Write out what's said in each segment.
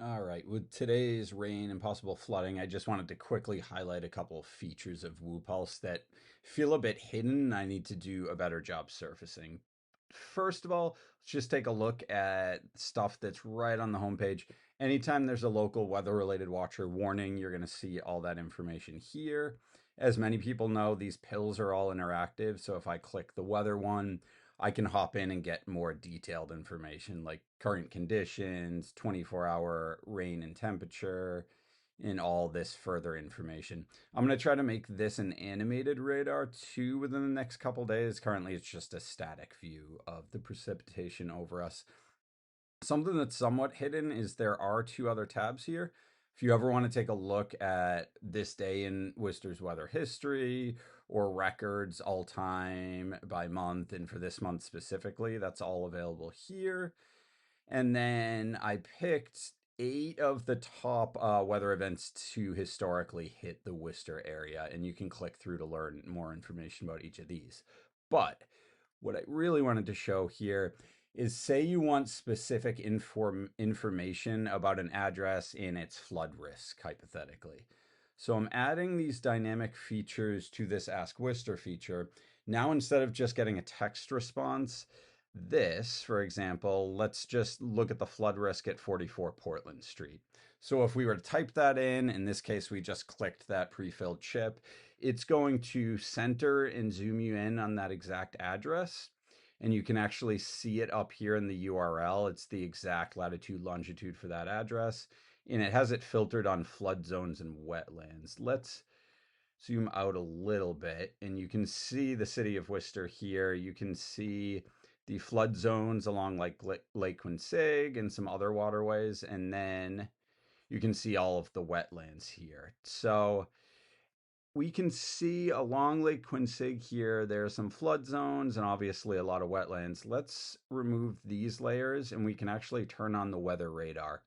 All right, with today's rain and possible flooding, I just wanted to quickly highlight a couple of features of WooPulse that feel a bit hidden and I need to do a better job surfacing. First of all, let's just take a look at stuff that's right on the homepage. Anytime there's a local weather-related watch or warning, you're going to see all that information here. As many people know, these pills are all interactive, so if I click the weather one, I can hop in and get more detailed information like current conditions, 24-hour rain and temperature, and all this further information. I'm going to try to make this an animated radar too within the next couple days. Currently, it's just a static view of the precipitation over us. Something that's somewhat hidden is there are two other tabs here. If you ever want to take a look at this day in Worcester's weather history or records all time by month, and for this month specifically, that's all available here. And then I picked 8 of the top weather events to historically hit the Worcester area, and you can click through to learn more information about each of these. But what I really wanted to show here is say you want specific information about an address and its flood risk, hypothetically. So I'm adding these dynamic features to this Ask Worcester feature. Now, instead of just getting a text response, this, for example, let's just look at the flood risk at 44 Portland Street. So if we were to type that in this case, we just clicked that pre-filled chip, it's going to center and zoom you in on that exact address. And you can actually see it up here in the URL. It's the exact latitude, longitude for that address. And it has it filtered on flood zones and wetlands. Let's zoom out a little bit and you can see the city of Worcester here. You can see the flood zones along like Lake Quincy and some other waterways. And then you can see all of the wetlands here. So we can see along Lake Quincy here, there are some flood zones and obviously a lot of wetlands. Let's remove these layers and we can actually turn on the weather radar.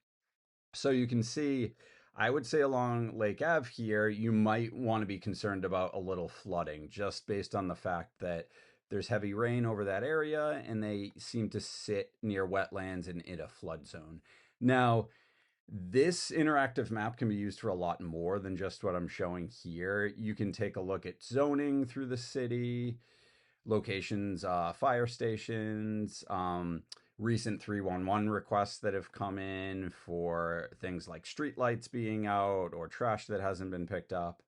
So you can see, I would say along Lake Ave here, you might want to be concerned about a little flooding just based on the fact that there's heavy rain over that area and they seem to sit near wetlands and in a flood zone. Now, this interactive map can be used for a lot more than just what I'm showing here. You can take a look at zoning through the city, locations, fire stations, recent 311 requests that have come in for things like streetlights being out or trash that hasn't been picked up.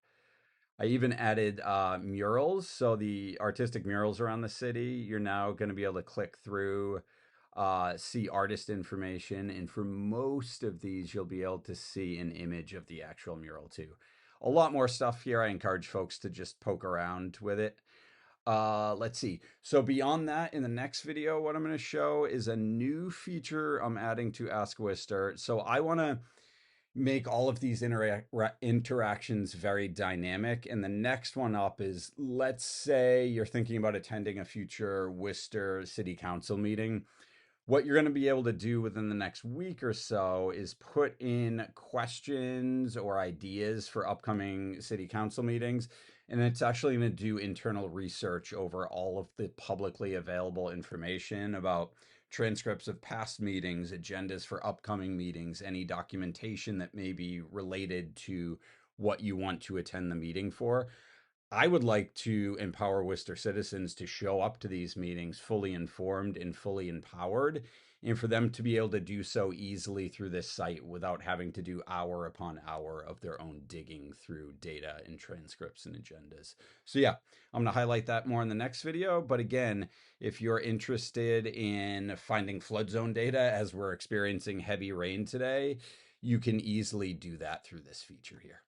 I even added murals. So the artistic murals around the city, you're now going to be able to click through, see artist information. And for most of these, you'll be able to see an image of the actual mural too. A lot more stuff here. I encourage folks to just poke around with it. Let's see. So beyond that, in the next video, what I'm going to show is a new feature I'm adding to Ask Worcester. So I want to make all of these interactions very dynamic. And the next one up is, let's say you're thinking about attending a future Worcester City Council meeting. What you're going to be able to do within the next week or so is put in questions or ideas for upcoming city council meetings. And it's actually going to do internal research over all of the publicly available information about transcripts of past meetings, agendas for upcoming meetings, any documentation that may be related to what you want to attend the meeting for. I would like to empower Worcester citizens to show up to these meetings fully informed and fully empowered, and for them to be able to do so easily through this site without having to do hour upon hour of their own digging through data and transcripts and agendas. So yeah, I'm going to highlight that more in the next video. But again, if you're interested in finding flood zone data as we're experiencing heavy rain today, you can easily do that through this feature here.